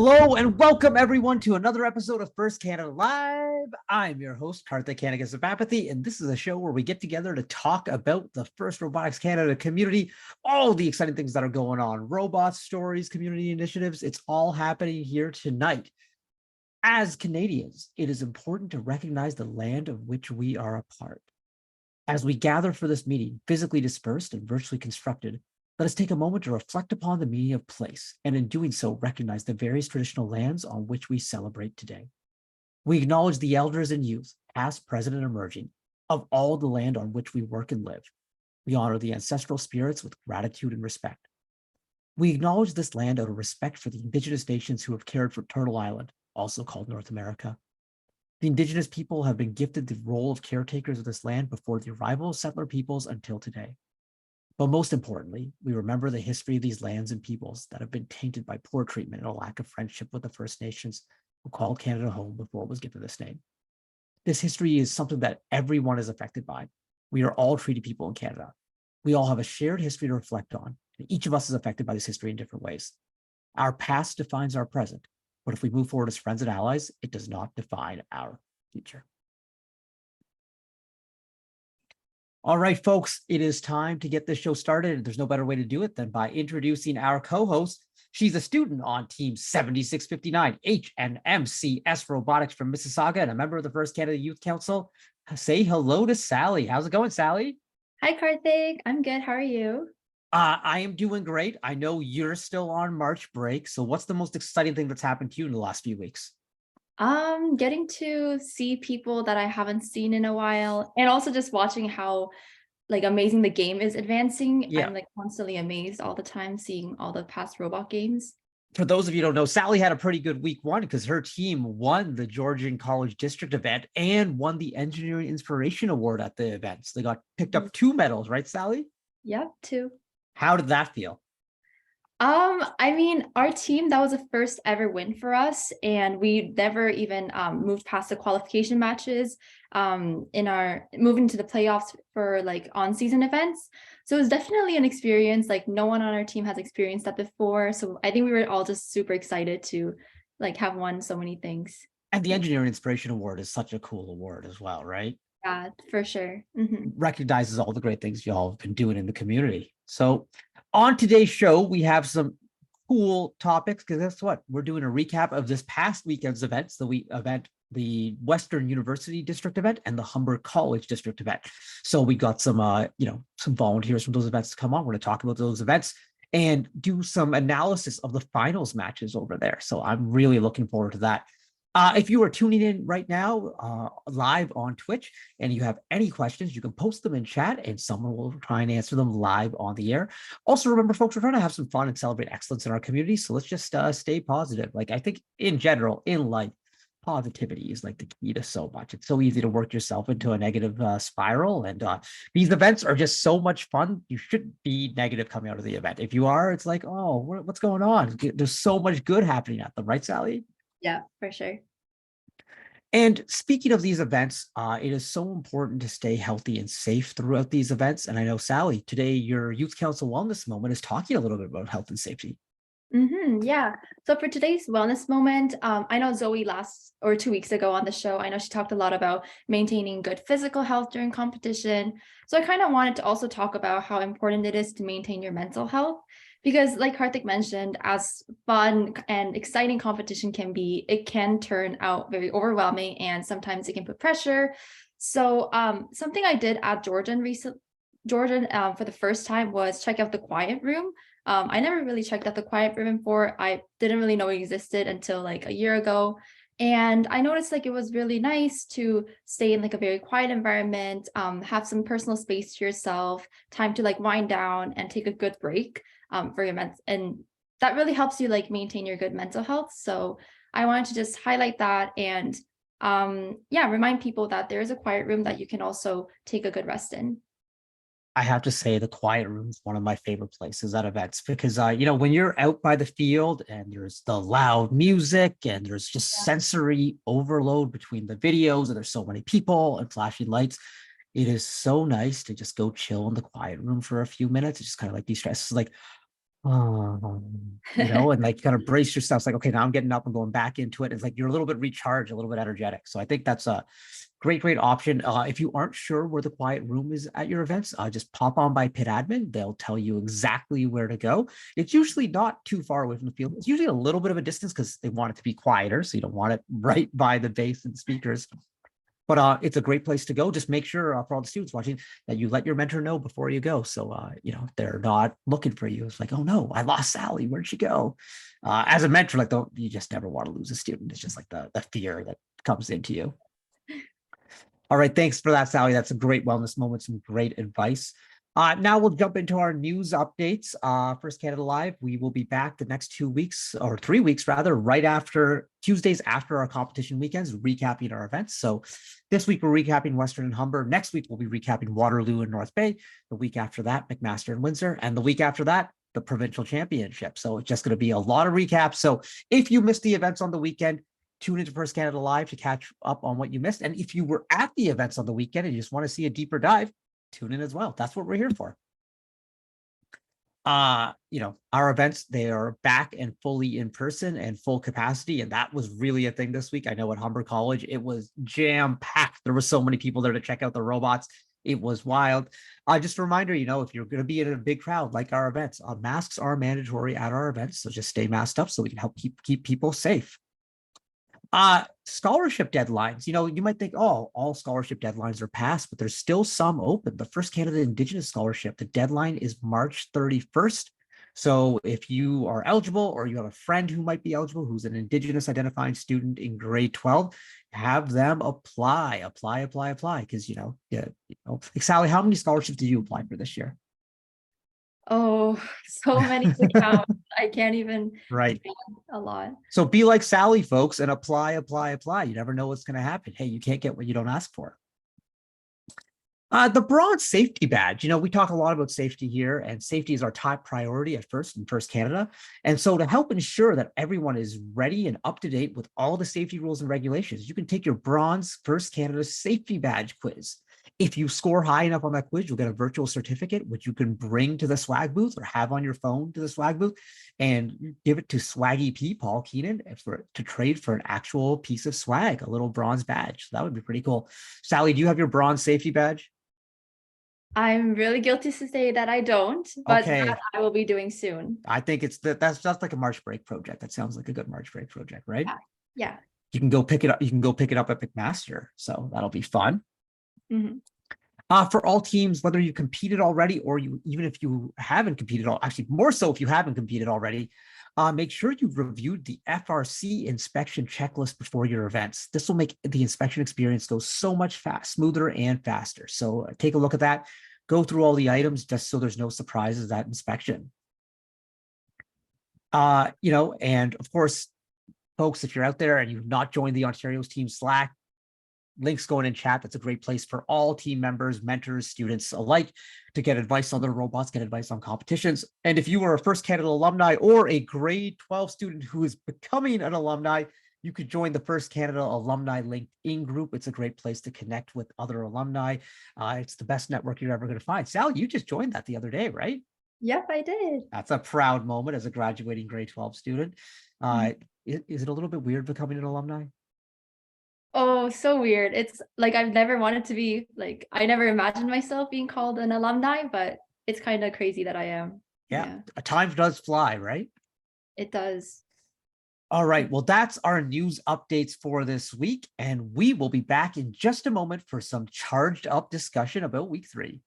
Hello and welcome everyone to another episode of First Canada Live. I'm your host, Karthik Kanagas of Apathy, and this is a show where we get together to talk about the First Robotics Canada community, all the exciting things that are going on, robots, stories, community initiatives. It's all happening here tonight. As Canadians, it is important to recognize the land of which we are a part. As we gather for this meeting, physically dispersed and virtually constructed, let us take a moment to reflect upon the meaning of place, and in doing so, recognize the various traditional lands on which we celebrate today. We acknowledge the elders and youth, past, present, and emerging, of all the land on which we work and live. We honor the ancestral spirits with gratitude and respect. We acknowledge this land out of respect for the Indigenous nations who have cared for Turtle Island, also called North America. The Indigenous people have been gifted the role of caretakers of this land before the arrival of settler peoples until today. But most importantly, we remember the history of these lands and peoples that have been tainted by poor treatment and a lack of friendship with the First Nations who called Canada home before it was given this name. This history is something that everyone is affected by. We are all treaty people in Canada. We all have a shared history to reflect on, and each of us is affected by this history in different ways. Our past defines our present, but if we move forward as friends and allies, it does not define our future. All right, folks, it is time to get this show started. There's no better way to do it than by introducing our co-host. She's a student on Team 7659, HNMCS Robotics from Mississauga, and a member of the First Canada Youth Council. say hello to Sally. How's it going, Sally? Hi, Karthik. I'm good. How are you? I am doing great. I know you're still on March break. So, what's the most exciting thing that's happened to you in the last few weeks? Getting to see people that I haven't seen in a while, and also just watching how like amazing the game is advancing. Yeah. I'm like constantly amazed all the time seeing all the past robot games. For those of you who don't know, Sally had a pretty good week one because her team won the Georgian College District event and won the Engineering Inspiration Award at the events. They got picked Mhm. up two medals, right, Sally? Yep, too. How did that feel? I mean, our team, that was the first ever win for us, and we never even moved past the qualification matches in our moving to the playoffs for like on-season events. So it was definitely an experience. Like no one on our team has experienced that before. So I think we were all just super excited to like have won so many things. And the Yeah, Engineering Inspiration Award is such a cool award as well, right? yeah, for sure. Recognizes all the great things y'all have been doing in the community. So, on today's show, we have some cool topics because guess what? We're doing a recap of this past weekend's events, the Western University District event and the Humber College District event. So we got some volunteers from those events to come on. We're going to talk about those events and do some analysis of the finals matches over there. So I'm really looking forward to that. If you are tuning in right now live on Twitch and you have any questions, you can post them in chat and someone will try and answer them live on the air. Also, remember, folks, we're trying to have some fun and celebrate excellence in our community. So let's just stay positive. Like, I think in general, in life, positivity is like the key to so much. It's so easy to work yourself into a negative spiral. And these events are just so much fun. You shouldn't be negative coming out of the event. If you are, it's like, oh, what's going on? There's so much good happening at them, right, Sally? Yeah, for sure. And speaking of these events, it is so important to stay healthy and safe throughout these events. And I know, Sally, today your Youth Council Wellness Moment is talking a little bit about health and safety. Yeah. So for today's wellness moment, I know Zoe last or 2 weeks ago on the show, I know she talked a lot about maintaining good physical health during competition. So I kind of wanted to also talk about how important it is to maintain your mental health. Because, like Karthik mentioned, as fun and exciting competition can be, it can turn out very overwhelming and sometimes it can put pressure. So, something I did at Georgian for the first time was check out the quiet room. I never really checked out the quiet room before. I didn't really know it existed until like a year ago. And I noticed like it was really nice to stay in like a very quiet environment, have some personal space to yourself, time to like wind down and take a good break for your mental. And that really helps you like maintain your good mental health. So I wanted to just highlight that and yeah, remind people that there is a quiet room that you can also take a good rest in. I have to say the quiet room is one of my favorite places at events because when you're out by the field and there's the loud music and there's just sensory overload between the videos and there's so many people and flashing lights, it is so nice to just go chill in the quiet room for a few minutes. It's just kind of like de-stress. It's like, oh, and like kind of brace yourself. It's like, okay, now I'm getting up and going back into it. It's like you're a little bit recharged, a little bit energetic. So I think that's a great option. If you aren't sure where the quiet room is at your events, just pop on by Pit Admin. They'll tell you exactly where to go. It's usually not too far away from the field. It's usually a little bit of a distance because they want it to be quieter. So you don't want it right by the bass and speakers. But it's a great place to go. Just make sure for all the students watching that you let your mentor know before you go. So, they're not looking for you. It's like, oh no, I lost Sally. Where'd she go? As a mentor, like, you just never want to lose a student. It's just like the fear that comes into you. All right. Thanks for that, Sally. That's a great wellness moment. Some great advice. Now we'll jump into our news updates. First Canada Live. We will be back the next 2 weeks or 3 weeks rather, right after Tuesdays after our competition weekends, recapping our events. So this week we're recapping Western and Humber. Next week we'll be recapping Waterloo and North Bay. The week after that, McMaster and Windsor. And the week after that, the provincial championship. So it's just going to be a lot of recaps. So if you missed the events on the weekend, tune into First Canada Live to catch up on what you missed. And if you were at the events on the weekend and you just want to see a deeper dive, tune in as well. That's what we're here for. Our events, they are back and fully in person and full capacity. And that was really a thing this week. I know at Humber College, it was jam-packed. There were so many people there to check out the robots. It was wild. Just a reminder, if you're going to be in a big crowd like our events, masks are mandatory at our events. So just stay masked up so we can help keep people safe. Scholarship deadlines. You might think, oh, all scholarship deadlines are passed, but there's still some open. The First Canada Indigenous Scholarship, the deadline is March 31st. So if you are eligible or you have a friend who might be eligible, who's an Indigenous identifying student in grade 12, have them apply. Because, yeah, like, Sally, how many scholarships did you apply for this year? Oh, so many to count. I can't even Right. a lot. So be like Sally, folks, and apply. You never know what's going to happen. Hey, you can't get what you don't ask for. The bronze safety badge. We talk a lot about safety here, and safety is our top priority at First Canada. And so to help ensure that everyone is ready and up to date with all the safety rules and regulations, you can take your bronze First Canada safety badge quiz. If you score high enough on that quiz, you'll get a virtual certificate, which you can bring to the swag booth or have on your phone to the swag booth and give it to Swaggy P, Paul Keenan, to trade for an actual piece of swag, a little bronze badge. So that would be pretty cool. Sally, do you have your bronze safety badge? I'm really guilty to say that I don't, but Okay. that I will be doing soon. I think that's just like a March break project. That sounds like a good March break project, right? Yeah. You can go pick it up. You can go pick it up at McMaster. So that'll be fun. Mm-hmm. For all teams, whether you competed already or even if you haven't competed, actually more so if you haven't competed already, make sure you've reviewed the FRC inspection checklist before your events. This will make the inspection experience go so much smoother and faster. So take a look at that. Go through all the items just so there's no surprises at inspection. And of course, folks, if you're out there and you've not joined the Ontario's Team Slack, links going in chat. That's a great place for all team members, mentors, students alike to get advice on their robots, get advice on competitions. And if you are a First Canada alumni or a grade 12 student who is becoming an alumni, you could join the First Canada Alumni LinkedIn group. It's a great place to connect with other alumni. It's the best network you're ever going to find. Sally, you just joined that the other day, right? Yep, I did. That's a proud moment as a graduating grade 12 student. Is it a little bit weird becoming an alumni? Oh, so weird. It's like I've never wanted to be like I never imagined myself being called an alumni, but it's kind of crazy that I am. Yeah. Time does fly, right? It does. All right. Well, that's our news updates for this week, and we will be back in just a moment for some charged up discussion about week 3.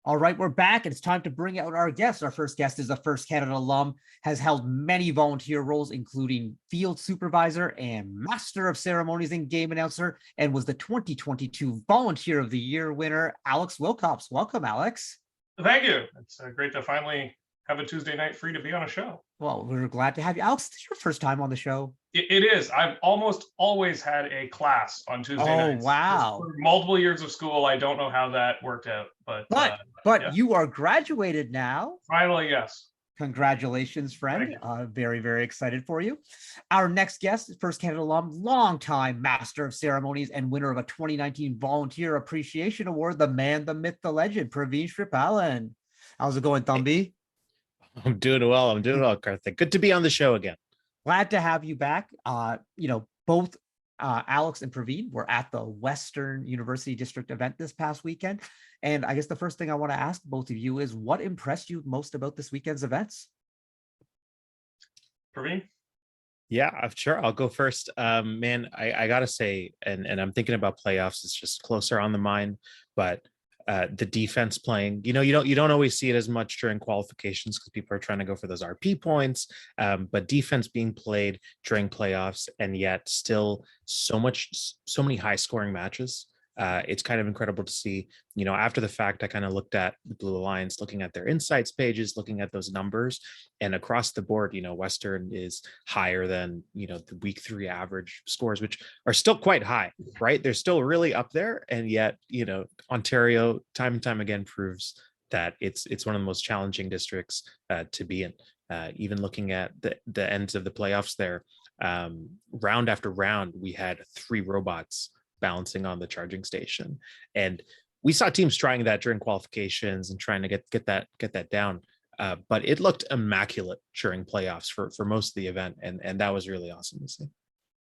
All right, we're back, and it's time to bring out our guest. Our first guest is a First Canada alum, has held many volunteer roles, including field supervisor and master of ceremonies and game announcer, and was the 2022 Volunteer of the Year winner, Alex Wilcox. Welcome, Alex. Thank you. It's great to finally have a Tuesday night free to be on a show. Well, we're glad to have you. Alex, this is your first time on the show? It is. I've almost always had a class on Tuesday nights. Oh, wow. For multiple years of school. I don't know how that worked out, but yeah. You are graduated now. Finally, yes. Congratulations, friend. Very, very excited for you. Our next guest is First Canada alum, longtime master of ceremonies and winner of a 2019 Volunteer Appreciation Award, the man, the myth, the legend, Praveen Sripalan. How's it going, Thumby? I'm doing well, Karthik. Good to be on the show again. Glad to have you back. Both Alex and Praveen were at the Western University District event this past weekend. And I guess the first thing I want to ask both of you is, what impressed you most about this weekend's events? Praveen? Yeah, sure. I'll go first. Man, I gotta say, and I'm thinking about playoffs, it's just closer on the mind, but the defense playing, you don't always see it as much during qualifications because people are trying to go for those RP points, but defense being played during playoffs, and yet still so many high scoring matches. It's kind of incredible to see. After the fact, I kind of looked at the Blue Alliance, looking at their insights pages, looking at those numbers, and across the board, Western is higher than the week 3 average scores, which are still quite high, right? They're still really up there, and yet Ontario time and time again proves that it's one of the most challenging districts to be in. Even looking at the ends of the playoffs there, round after round, we had 3 robots balancing on the charging station. And we saw teams trying that during qualifications and trying to get that down. But it looked immaculate during playoffs for most of the event, and that was really awesome to see.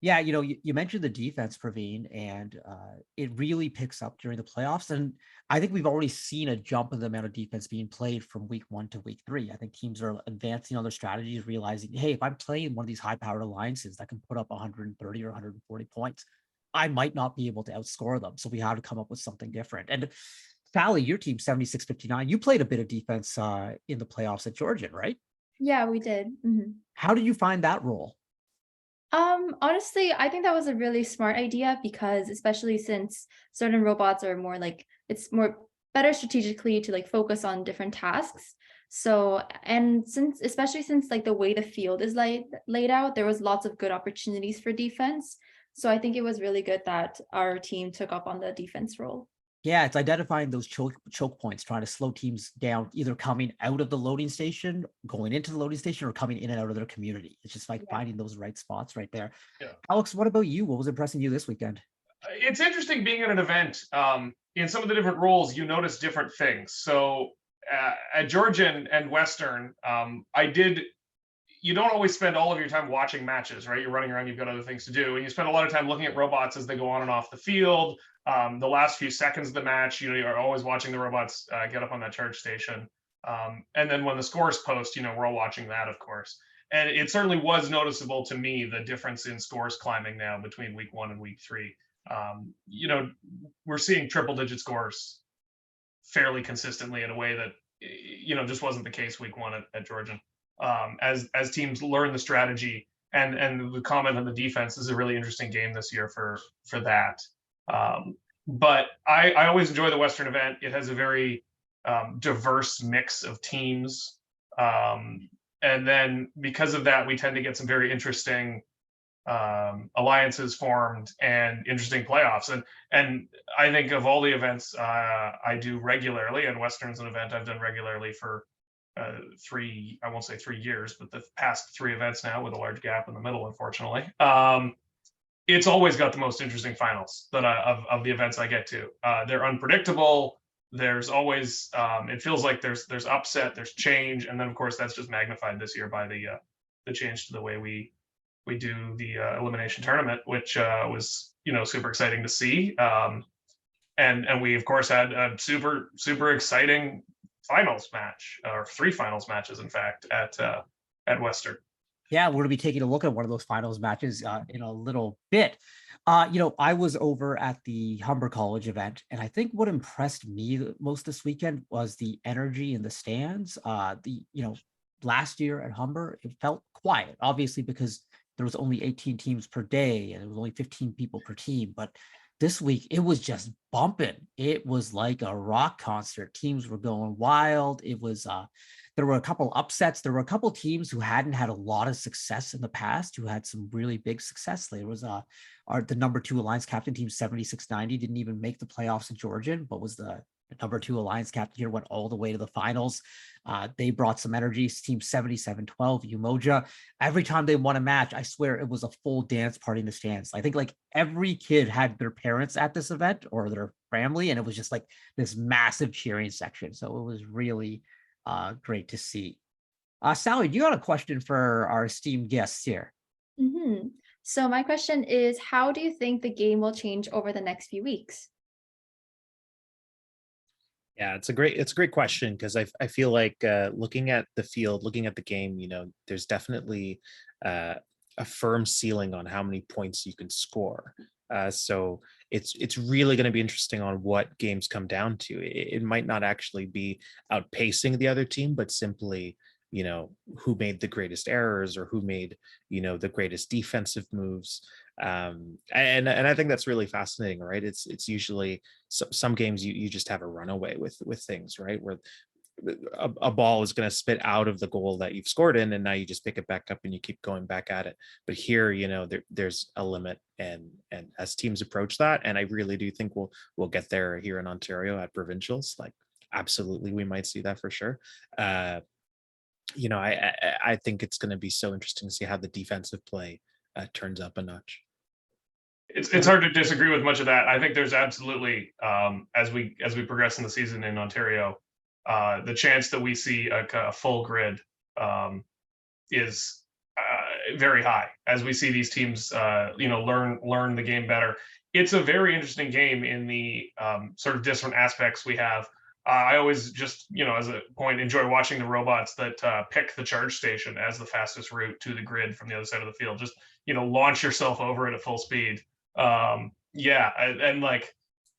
Yeah, you mentioned the defense, Praveen, and it really picks up during the playoffs. And I think we've already seen a jump in the amount of defense being played from week 1 to week 3. I think teams are advancing on their strategies, realizing, hey, if I'm playing one of these high-powered alliances that can put up 130 or 140 points, I might not be able to outscore them. So we have to come up with something different. And Sally, your team 76-59, you played a bit of defense in the playoffs at Georgian, right? Yeah, we did. How did you find that role? Honestly, I think that was a really smart idea because especially since certain robots are more like it's more better strategically to like focus on different tasks. So, and especially since like the way the field is laid out, there was lots of good opportunities for defense. So I think it was really good that our team took up on the defense role. Yeah, it's identifying those choke points, trying to slow teams down, either coming out of the loading station, going into the loading station, or coming in and out of their community. It's just like finding those right spots right there. Yeah. Alex, what about you? What was impressing you this weekend? It's interesting being at an event. In some of the different roles, you notice different things. So at Georgian and Western, you don't always spend all of your time watching matches, right? You're running around, you've got other things to do, and you spend a lot of time looking at robots as they go on and off the field. The last few seconds of the match, you're always watching the robots get up on that charge station. And then when the scores post, we're all watching that, of course. And it certainly was noticeable to me, the difference in scores climbing now between week 1 and week 3. We're seeing triple digit scores fairly consistently in a way that, just wasn't the case week 1 at Georgian. As teams learn the strategy and the comment on the defense is a really interesting game this year for that. But I always enjoy the Western event. It has a very diverse mix of teams. And then because of that, we tend to get some very interesting alliances formed and interesting playoffs. And I think of all the events I do regularly, and Western's an event I've done regularly for I won't say 3 years, but the past 3 events now with a large gap in the middle, unfortunately. It's always got the most interesting finals that of the events I get to. They're unpredictable. There's always it feels like there's upset, there's change, and then of course that's just magnified this year by the change to the way we do the elimination tournament, which was super exciting to see. And we of course had a super exciting finals match, or 3 finals matches, in fact, at Western. Yeah, we're going to be taking a look at one of those finals matches in a little bit. I was over at the Humber College event, and I think what impressed me the most this weekend was the energy in the stands. Last year at Humber, it felt quiet, obviously, because there was only 18 teams per day, and there was only 15 people per team. But this week, it was just bumping. It was like a rock concert. Teams were going wild. It was there were a couple upsets. There were a couple teams who hadn't had a lot of success in the past, who had some really big success. There was the number 2 Alliance captain team 7690 didn't even make the playoffs at Georgian, but was the number 2 Alliance captain here, went all the way to the finals. They brought some energy. Team 7712 Umoja. Every time they won a match, I swear it was a full dance party in the stands. I think like every kid had their parents at this event or their family, and it was just like this massive cheering section. So it was really great to see. Sally, do you got a question for our esteemed guests here? So my question is, how do you think the game will change over the next few weeks? Yeah, it's a great question, because I feel like looking at the field, looking at the game, there's definitely a firm ceiling on how many points you can score. So it's really going to be interesting on what games come down to. It might not actually be outpacing the other team, but simply who made the greatest errors, or who made the greatest defensive moves. And I think that's really fascinating, right? It's usually some games you just have a runaway with things, right, where a ball is going to spit out of the goal that you've scored in, and now you just pick it back up and you keep going back at it. But here, there's a limit, and as teams approach that, and I really do think we'll get there here in Ontario at provincials. Like, absolutely, we might see that for sure. I think it's going to be so interesting to see how the defensive play turns up a notch. It's hard to disagree with much of that. I think there's absolutely as we progress in the season in Ontario, the chance that we see a full grid is very high as we see these teams learn the game better. It's a very interesting game in the sort of different aspects we have. I always just, as a point, enjoy watching the robots that pick the charge station as the fastest route to the grid from the other side of the field. Just, launch yourself over it at full speed. And like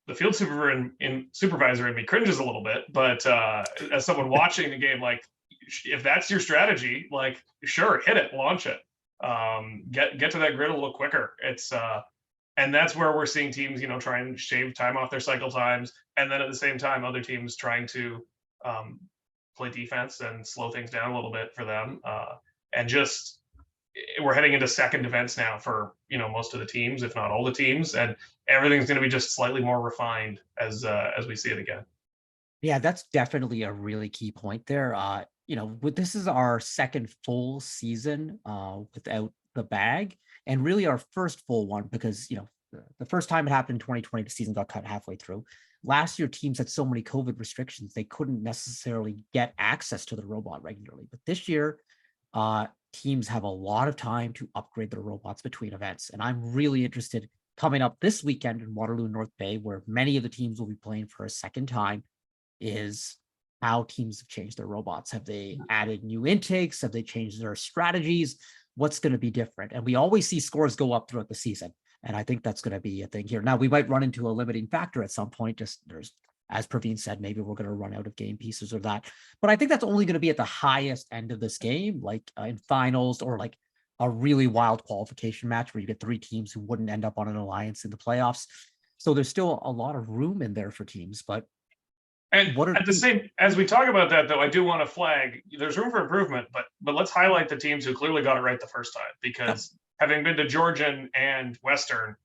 the field supervisor in me cringes a little bit, but as someone watching the game, like if that's your strategy, like sure, hit it, launch it, get to that grid a little quicker. It's and that's where we're seeing teams, try and shave time off their cycle times, and then at the same time, other teams trying to play defense and slow things down a little bit for them. And just we're heading into second events now for most of the teams, if not all the teams, and everything's going to be just slightly more refined as we see it again. Yeah, that's definitely a really key point there. This is our second full season without the bag, and really our first full one because the first time it happened in 2020, the season got cut halfway through. Last year, teams had so many COVID restrictions they couldn't necessarily get access to the robot regularly. But this year, teams have a lot of time to upgrade their robots between events, and I'm really interested coming up this weekend in Waterloo North Bay, where many of the teams will be playing for a second time, is how teams have changed their robots. Have they added new intakes? Have they changed their strategies? What's going to be different? And we always see scores go up throughout the season. And I think that's going to be a thing here. Now, we might run into a limiting factor at some point. As Praveen said, maybe we're going to run out of game pieces or that. But I think that's only going to be at the highest end of this game, like in finals or like a really wild qualification match where you get three teams who wouldn't end up on an alliance in the playoffs. So there's still a lot of room in there for teams. But and at the same, as we talk about that, though, I do want to flag there's room for improvement, but let's highlight the teams who clearly got it right the first time, because having been to Georgian and Western,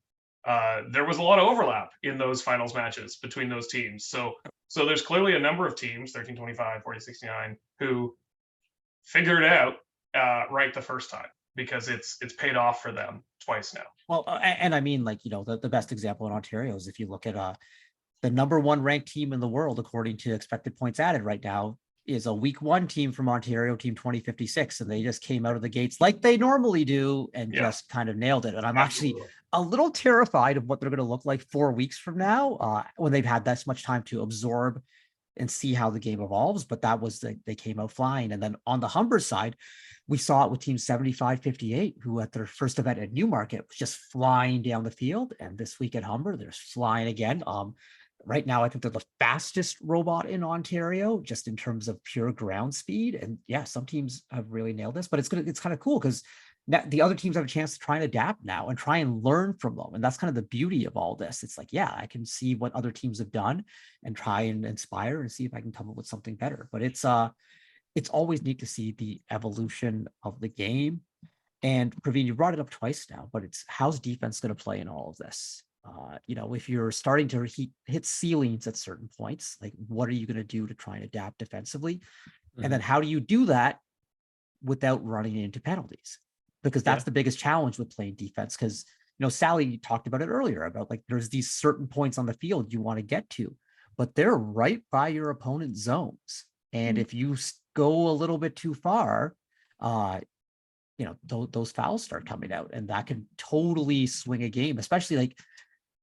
there was a lot of overlap in those finals matches between those teams. So there's clearly a number of teams, 1325, 4069, who figured it out right the first time, because it's paid off for them twice now. Well, and I mean, like, the best example in Ontario is if you look at the number one ranked team in the world, according to expected points added right now, is a week one team from Ontario, Team 2056. And they just came out of the gates like they normally do and just kind of nailed it. And I'm actually a little terrified of what they're going to look like 4 weeks from now when they've had this much time to absorb and see how the game evolves. But that was they came out flying. And then on the Humber side, we saw it with Team 7558, who at their first event at Newmarket was just flying down the field. And this week at Humber, they're flying again. Right now, I think they're the fastest robot in Ontario, just in terms of pure ground speed. And yeah, some teams have really nailed this, but it's kind of cool because the other teams have a chance to try and adapt now and try and learn from them. And that's kind of the beauty of all this. It's like, yeah, I can see what other teams have done and try and inspire and see if I can come up with something better. But it's always neat to see the evolution of the game. And Praveen, you brought it up twice now, but it's how's defense going to play in all of this? If you're starting to hit ceilings at certain points, like what are you going to do to try and adapt defensively? Mm-hmm. And then how do you do that without running into penalties? Because that's the biggest challenge with playing defense. Because, Sally talked about it earlier about like there's these certain points on the field you want to get to, but they're right by your opponent's zones. And if you go a little bit too far, those fouls start coming out, and that can totally swing a game, especially like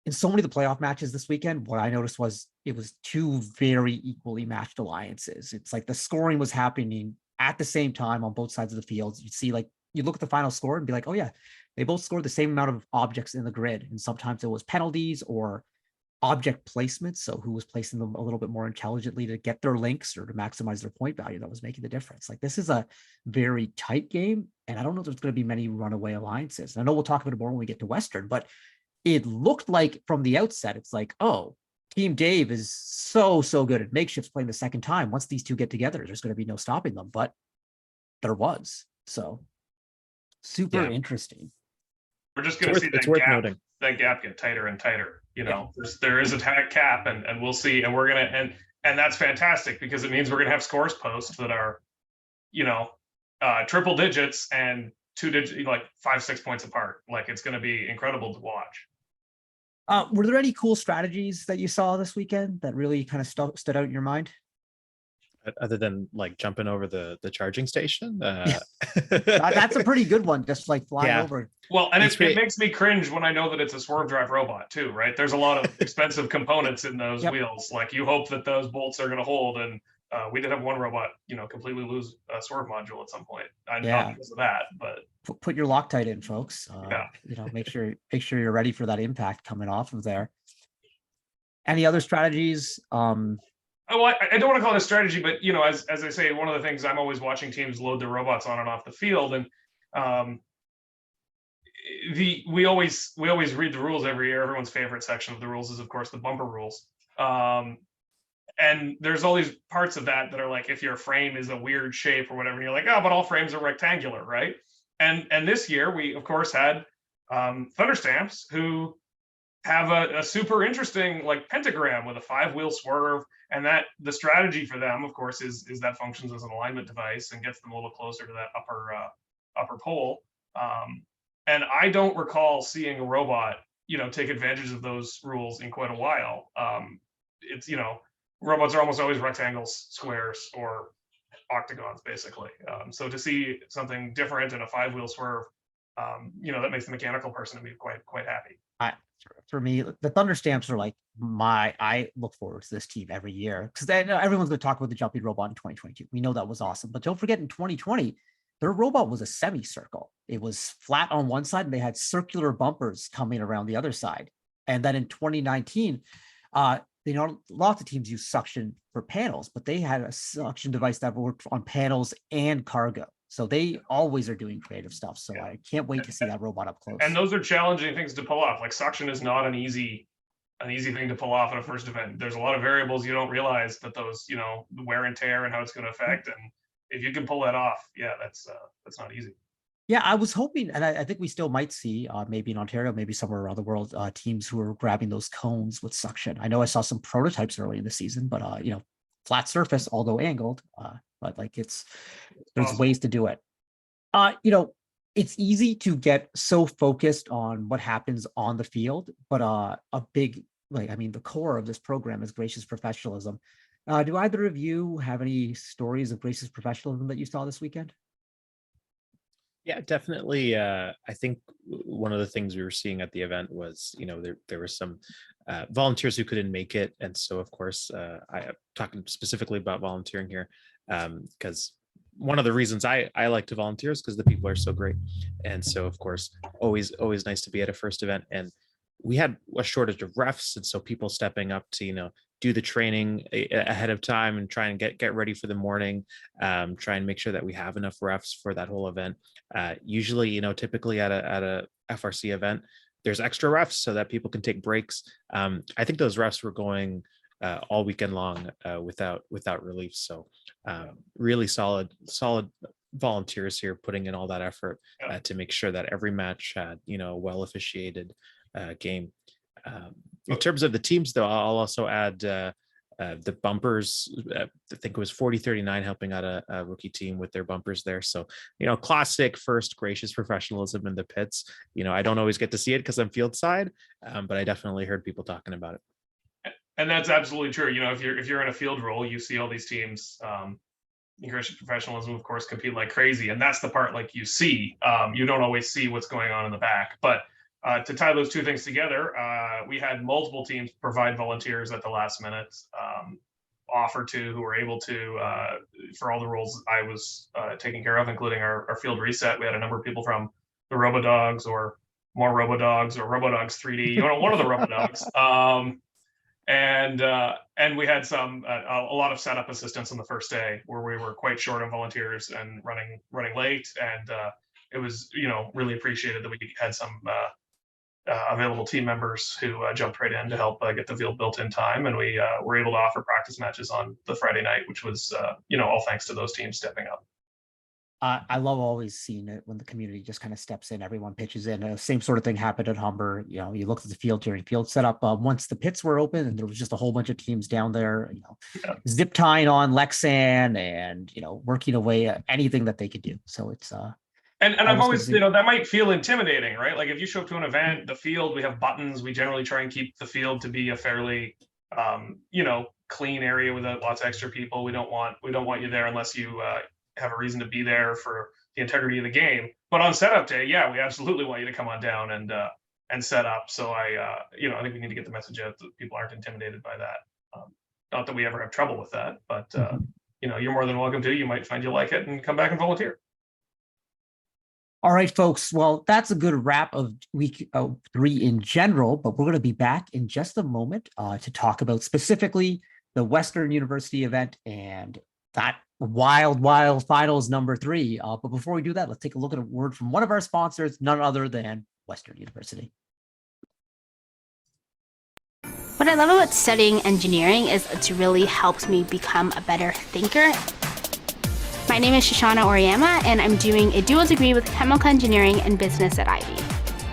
in so many of the playoff matches this weekend. What I noticed was it was two very equally matched alliances. It's like the scoring was happening at the same time on both sides of the field. You see, like, you look at the final score and be like, oh yeah, they both scored the same amount of objects in the grid. And sometimes it was penalties or object placements. So who was placing them a little bit more intelligently to get their links or to maximize their point value that was making the difference. Like, this is a very tight game. And I don't know if there's going to be many runaway alliances. And I know we'll talk about it more when we get to Western, but it looked like from the outset, it's like, oh, Team Dave is so good at makeshifts playing the second time. Once these two get together, there's going to be no stopping them. But there was. So super interesting. We're just going to see that gap get tighter and tighter. There is a cap, and we'll see. And we're going to, and that's fantastic, because it means we're going to have scores posts that are, triple digits and 2 digits, like 5-6 points apart. Like, it's going to be incredible to watch. Were there any cool strategies that you saw this weekend that really kind of stood out in your mind? Other than like jumping over the charging station. That's a pretty good one, just like flying Yeah. over. Well, and It's it pretty- makes me cringe when I know that it's a swerve drive robot too, right? There's a lot of expensive components in those Yep. wheels. Like you hope that those bolts are going to hold. And we did have one robot, completely lose a swerve module at some point. Yeah. Not because of that, but Put your Loctite in, folks. Yeah. Make sure you're ready for that impact coming off of there. Any other strategies? oh, well, I don't want to call it a strategy, but as I say, one of the things I'm always watching teams load their robots on and off the field, and we always read the rules every year. Everyone's favorite section of the rules is, of course, the bumper rules. And there's all these parts of that are like, if your frame is a weird shape or whatever, and you're like, oh, but all frames are rectangular, right? And this year we, of course, had Thunderstamps who have a super interesting like pentagram with a 5-wheel swerve, and that the strategy for them, of course, is that functions as an alignment device and gets them a little closer to that upper pole. And I don't recall seeing a robot, take advantage of those rules in quite a while. It's robots are almost always rectangles, squares, or octagons, basically. So to see something different in a 5-wheel swerve, that makes the mechanical person to be quite happy. For me, the Thunderstamps are like I look forward to this team every year, because then everyone's going to talk about the jumping robot in 2022. We know that was awesome, but don't forget in 2020, their robot was a semicircle. It was flat on one side and they had circular bumpers coming around the other side. And then in 2019, lots of teams use suction for panels, but they had a suction device that worked on panels and cargo. So they always are doing creative stuff. So I can't wait to see that robot up close. And those are challenging things to pull off. Like suction is not an easy thing to pull off in a first event. There's a lot of variables you don't realize that those, the wear and tear and how it's going to affect. And if you can pull that off, that's not easy. Yeah, I was hoping, and I think we still might see, maybe in Ontario, maybe somewhere around the world, teams who are grabbing those cones with suction. I know I saw some prototypes early in the season, but flat surface, although angled, but like there's awesome. ways to do it. It's easy to get so focused on what happens on the field, but the core of this program is gracious professionalism. Do either of you have any stories of gracious professionalism that you saw this weekend? Yeah, definitely. I think one of the things we were seeing at the event was, there were some volunteers who couldn't make it. And so, of course, I'm talking specifically about volunteering here, because one of the reasons I like to volunteer is because the people are so great. And so, of course, always nice to be at a first event. And we had a shortage of refs. And so people stepping up to, do the training ahead of time and try and get ready for the morning, try and make sure that we have enough refs for that whole event. Usually, typically at a FRC event, there's extra refs so that people can take breaks. I think those refs were going all weekend long without relief. So really solid volunteers here putting in all that effort to make sure that every match had, a well officiated game. In terms of the teams, though, I'll also add the bumpers. I think it was 4039 helping out a rookie team with their bumpers there. So, classic first gracious professionalism in the pits. I don't always get to see it because I'm field side, but I definitely heard people talking about it. And that's absolutely true. If you're in a field role, you see all these teams. Gracious professionalism, of course, compete like crazy, and that's the part like you see. You don't always see what's going on in the back, but. To tie those two things together, we had multiple teams provide volunteers at the last minute, offer to who were able to, for all the roles I was taking care of, including our field reset. We had a number of people from the RoboDogs or more RoboDogs or RoboDogs 3D, one of the RoboDogs. And we had a lot of setup assistance on the first day where we were quite short on volunteers and running late. And it was, really appreciated that we had some available team members who jumped right in to help get the field built in time, and we were able to offer practice matches on the Friday night, which was all thanks to those teams stepping up. I love always seeing it when the community just kind of steps in, everyone pitches in. Same sort of thing happened at Humber. You looked at the field during field setup once the pits were open, and there was just a whole bunch of teams down there, zip tying on Lexan and working away at anything that they could do. So it's And Always I've good always, to see. that might feel intimidating, right? Like if you show up to an event, the field, we have buttons. We generally try and keep the field to be a fairly, clean area without lots of extra people. We don't want you there unless you have a reason to be there for the integrity of the game. But on setup day, yeah, we absolutely want you to come on down and set up. So I think we need to get the message out that people aren't intimidated by that. Not that we ever have trouble with that, but you're more than welcome to. You might find you like it and come back and volunteer. All right, folks. Well, that's a good wrap of week 3 in general, but we're going to be back in just a moment to talk about specifically the Western University event and that wild finals number 3. But before we do that, let's take a look at a word from one of our sponsors, none other than Western University. What I love about studying engineering is it really helps me become a better thinker. My name is Shoshana Oriyama, and I'm doing a dual degree with chemical engineering and business at Ivy.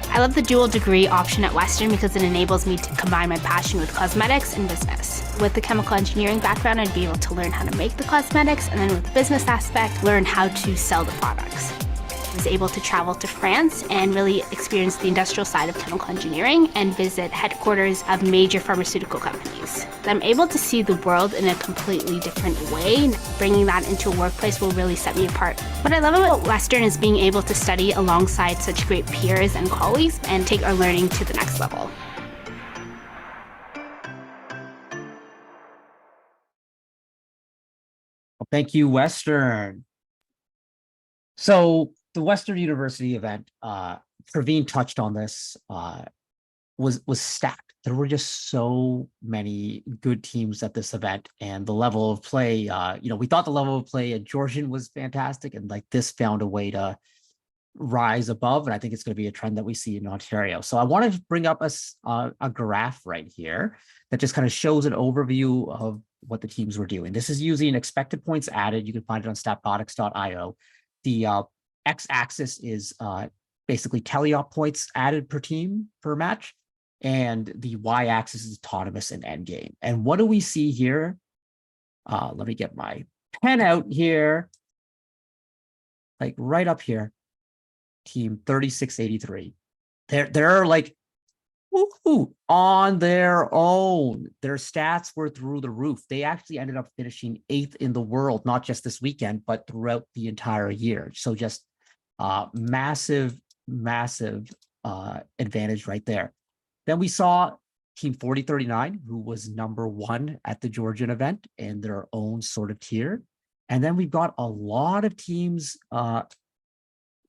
I love the dual degree option at Western because it enables me to combine my passion with cosmetics and business. With the chemical engineering background, I'd be able to learn how to make the cosmetics, and then with the business aspect, learn how to sell the products. I was able to travel to France and really experience the industrial side of chemical engineering and visit headquarters of major pharmaceutical companies. I'm able to see the world in a completely different way. Bringing that into a workplace will really set me apart. What I love about Western is being able to study alongside such great peers and colleagues and take our learning to the next level. Well, thank you, Western. So the Western University event, Praveen touched on this, was stacked. There were just so many good teams at this event, and the level of play, we thought the level of play at Georgian was fantastic, and like this found a way to rise above, and I think it's going to be a trend that we see in Ontario. So I wanted to bring up a graph right here that just kind of shows an overview of what the teams were doing. This is using expected points added. You can find it on statbotics.io. The x-axis is basically teleop points added per team per match, and the y-axis is autonomous and endgame. And what do we see here? Let me get my pen out here, like right up here. Team 3683. They're like on their own. Their stats were through the roof. They actually ended up finishing 8th in the world, not just this weekend, but throughout the entire year. So just massive advantage right there. Then we saw Team 4039, who was number 1 at the Georgian event in their own sort of tier. And then we've got a lot of teams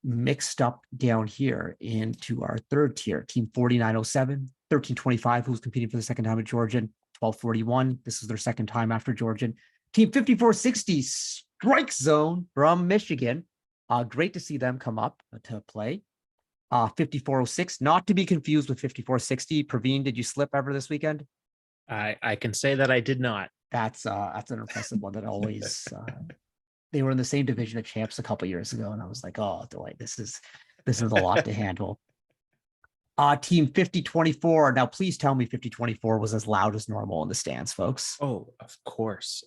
mixed up down here into our 3rd tier. Team 4907, 1325, who's competing for the second time at Georgian, 1241. This is their second time after Georgian. Team 5460, Strike Zone from Michigan. Great to see them come up to play. 5406, not to be confused with 5460. Praveen, did you slip ever this weekend? I can say that I did not. That's an impressive one that always they were in the same division of champs a couple years ago, and I was like, oh, delight, this is a lot to handle. Team 5024. Now, please tell me 5024 was as loud as normal in the stands, folks. Oh, of course.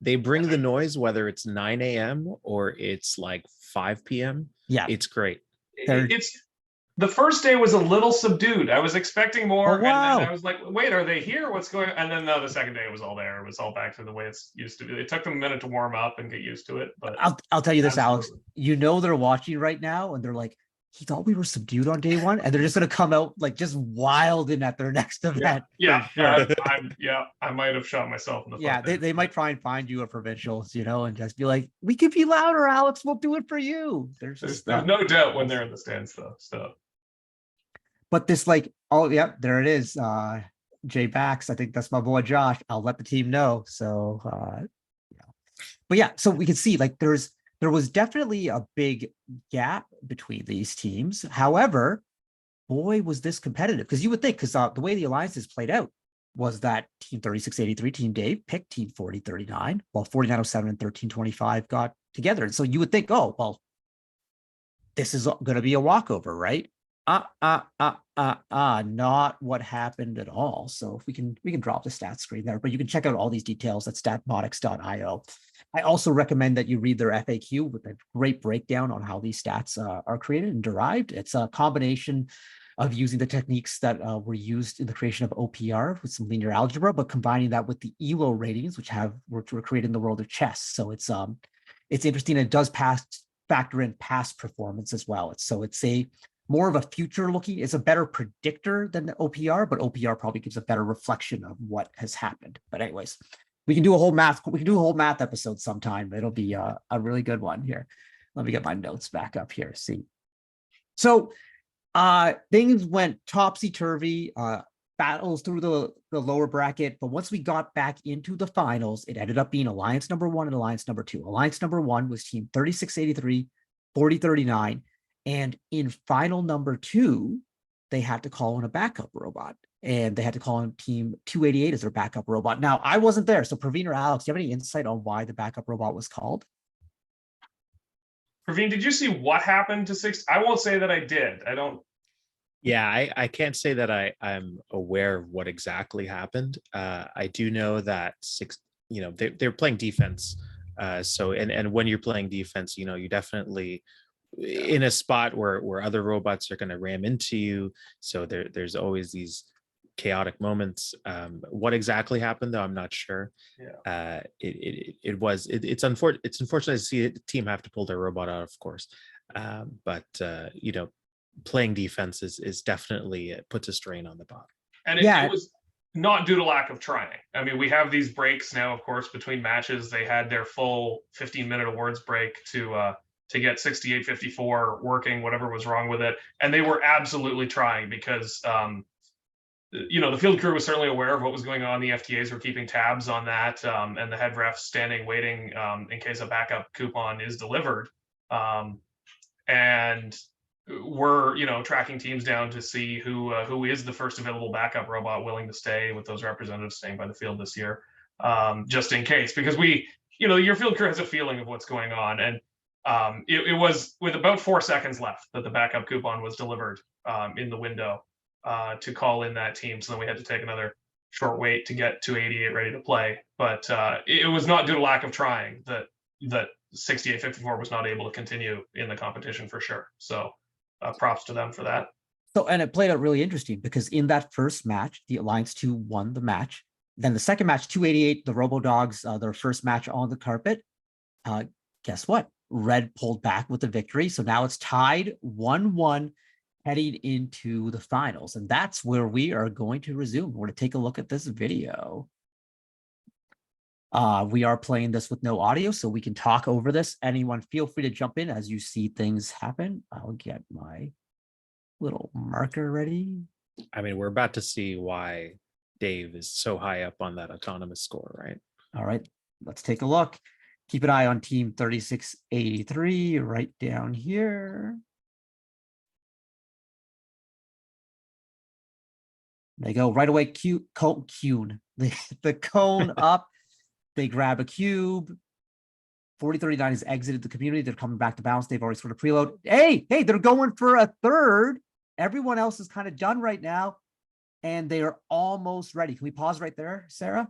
They bring the noise, whether it's 9 a.m. or it's like 5 p.m. Yeah, it's great. It's the first day was a little subdued. I was expecting more, Oh, wow. and then I was like, "Wait, are they here? What's going on?" And then the second day it was all there. It was all back to the way it's used to be. It took them a minute to warm up and get used to it. But I'll tell you this, absolutely. Alex. They're watching right now, and they're like, "He thought we were subdued on day 1," and they're just going to come out like just wild in at their next event. Yeah, sure. I might have shot myself in the foot. Yeah, there. they might try and find you at provincials, and just be like, "We could be louder, Alex. We'll do it for you." There's no doubt when they're in the stands, though. So. But this, like, oh yeah, there it is. Jay Bax, I think that's my boy Josh. I'll let the team know. So, but yeah, so we can see like there was definitely a big gap between these teams. However, boy, was this competitive, because you would think, because the way the alliances played out was that Team 3683, Team Dave picked Team 4039, while 4907 and 1325 got together. And so you would think, oh, well, this is going to be a walkover, right? Not what happened at all. So if we can drop the stats screen there, but you can check out all these details at statbotics.io. I also recommend that you read their FAQ with a great breakdown on how these stats are created and derived. It's a combination of using the techniques that were used in the creation of OPR with some linear algebra, but combining that with the ELO ratings, which were created in the world of chess. So it's interesting. It does factor in past performance as well. It's a more of a future looking. It's a better predictor than the OPR, but OPR probably gives a better reflection of what has happened. But anyways, we can do a whole math episode sometime. It'll be a really good one here. Let me get my notes back up here. See. So things went topsy-turvy, battles through the lower bracket. But once we got back into the finals, it ended up being Alliance number 1 and Alliance number 2. Alliance number 1 was team 3683, 4039. And in final number 2, they had to call in a backup robot. And they had to call in team 288 as their backup robot. Now, I wasn't there. So Praveen or Alex, do you have any insight on why the backup robot was called? Praveen, did you see what happened to 6? I won't say that I did. I don't. Yeah, I can't say that I'm aware of what exactly happened. I do know that they're playing defense. So when you're playing defense, you definitely in a spot where other robots are going to ram into you. So there's always these chaotic moments. What exactly happened though, I'm not sure. Yeah. It's unfortunate to see the team have to pull their robot out, of course. But playing defense is definitely, it puts a strain on the bot. And it was not due to lack of trying. I mean, we have these breaks now, of course, between matches. They had their full 15-minute awards break to get 6854 working, whatever was wrong with it. And they were absolutely trying because, the field crew was certainly aware of what was going on. The FTAs were keeping tabs on that, and the head refs standing waiting in case a backup coupon is delivered. And we're tracking teams down to see who is the first available backup robot willing to stay, with those representatives staying by the field this year, just in case, because your field crew has a feeling of what's going on. And it was with about 4 seconds left that the backup coupon was delivered in the window to call in that team. So then we had to take another short wait to get 288 ready to play. But it was not due to lack of trying that 6854 was not able to continue in the competition for sure. So props to them for that. So, and it played out really interesting because in that first match, the Alliance 2 won the match. Then the second match, 288, the Robo Dogs, their first match on the carpet. Guess what? Red pulled back with the victory. So now it's tied 1-1 heading into the finals. And that's where we are going to resume. We're going to take a look at this video. We are playing this with no audio, so we can talk over this. Anyone feel free to jump in as you see things happen. I'll get my little marker ready. I mean, we're about to see why Dave is so high up on that autonomous score, right? All right, let's take a look. Keep an eye on team 3683 right down here. They go right away, cone, the cone up. They grab a cube. 4039 has exited the community. They're coming back to balance. They've already sort of preload. Hey, they're going for a third. Everyone else is kind of done right now. And they are almost ready. Can we pause right there, Sarah?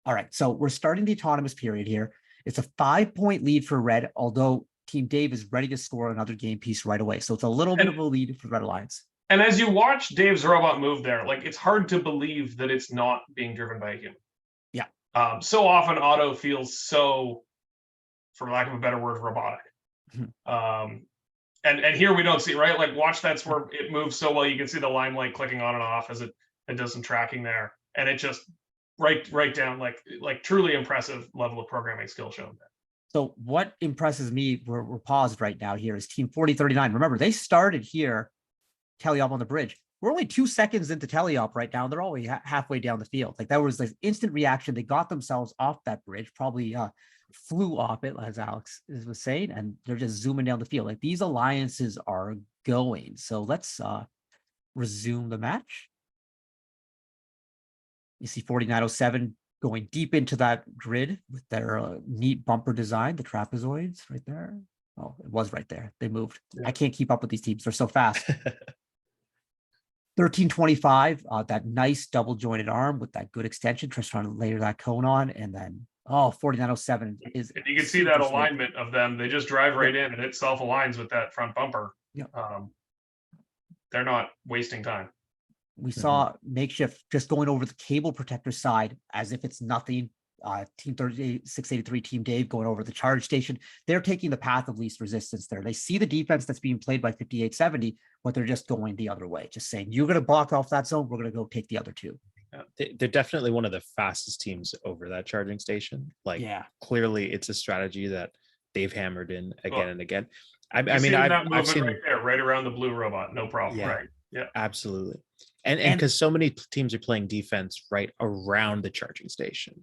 All right, so we're starting the autonomous period here. It's a 5-point lead for Red, although Team Dave is ready to score another game piece right away. So it's a little bit of a lead for Red Alliance. And as you watch Dave's robot move there, it's hard to believe that it's not being driven by a human. Yeah. So often auto feels so, for lack of a better word, robotic. And here we don't see, right? Watch that's where it moves so well. You can see the limelight clicking on and off as it does some tracking there. And it just right down, like truly impressive level of programming skill shown there. So what impresses me, we're paused right now here, is Team 4039. Remember, they started here, teleop on the bridge. We're only 2 seconds into teleop right now. They're already halfway down the field. That was the instant reaction. They got themselves off that bridge, probably flew off it, as Alex was saying, and they're just zooming down the field. These alliances are going. So let's resume the match. You see 4907 going deep into that grid with their neat bumper design, the trapezoids right there. Oh, it was right there. They moved. Yeah. I can't keep up with these teams. They're so fast. 1325, that nice double jointed arm with that good extension, just trying to layer that cone on. And then, 4907 is. And you can see that super smooth. alignment of them. They just drive right in and it self aligns with that front bumper. Yeah. They're not wasting time. We saw makeshift just going over the cable protector side as if it's nothing. Team 683, Team Dave going over the charge station. They're taking the path of least resistance there. They see the defense that's being played by 5870, but they're just going the other way, just saying, you're going to block off that zone. We're going to go take the other two. They're definitely one of the fastest teams over that charging station. Like, Yeah, clearly it's a strategy that they've hammered in again and again. I You see mean, that I've movement seen right there, right around the blue robot. No problem. Yeah. Right. Yeah. absolutely. And And- because so many teams are playing defense right around the charging station,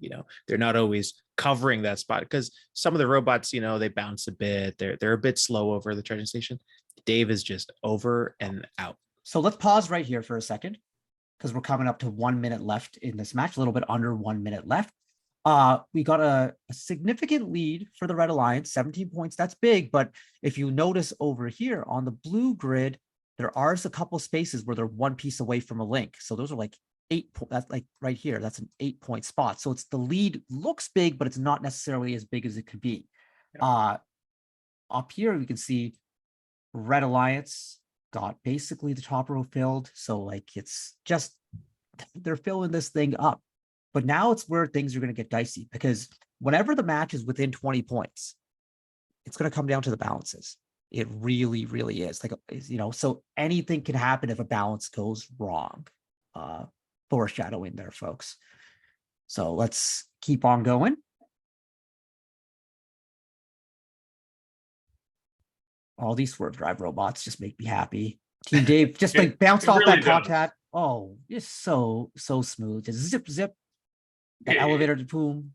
they're not always covering that spot, because some of the robots, they bounce a bit. They're a bit slow over the charging station. Dave is just over and out. so let's pause right here for a second, because we're coming up to 1 minute left in this match, a little bit under 1 minute left. We got a significant lead for the Red Alliance, 17 points. That's big. But if you notice over here on the blue grid, there are a couple spaces where they're one piece away from a link. So those are like 8. That's like right here. That's an 8-point spot. So it's the lead looks big, but it's not necessarily as big as it could be. Yeah. Up here, we can see Red Alliance got basically the top row filled. So like it's just, they're filling this thing up. But now it's where things are going to get dicey, because whenever the match is within 20 points, it's going to come down to the balances. It really, really is. Like, so anything can happen if a balance goes wrong. Foreshadowing there, folks. So let's keep on going. All these swerve drive robots just make me happy. Team Dave just like bounced off really that does. contact. Oh, it's so smooth. Just zip, that elevator to boom.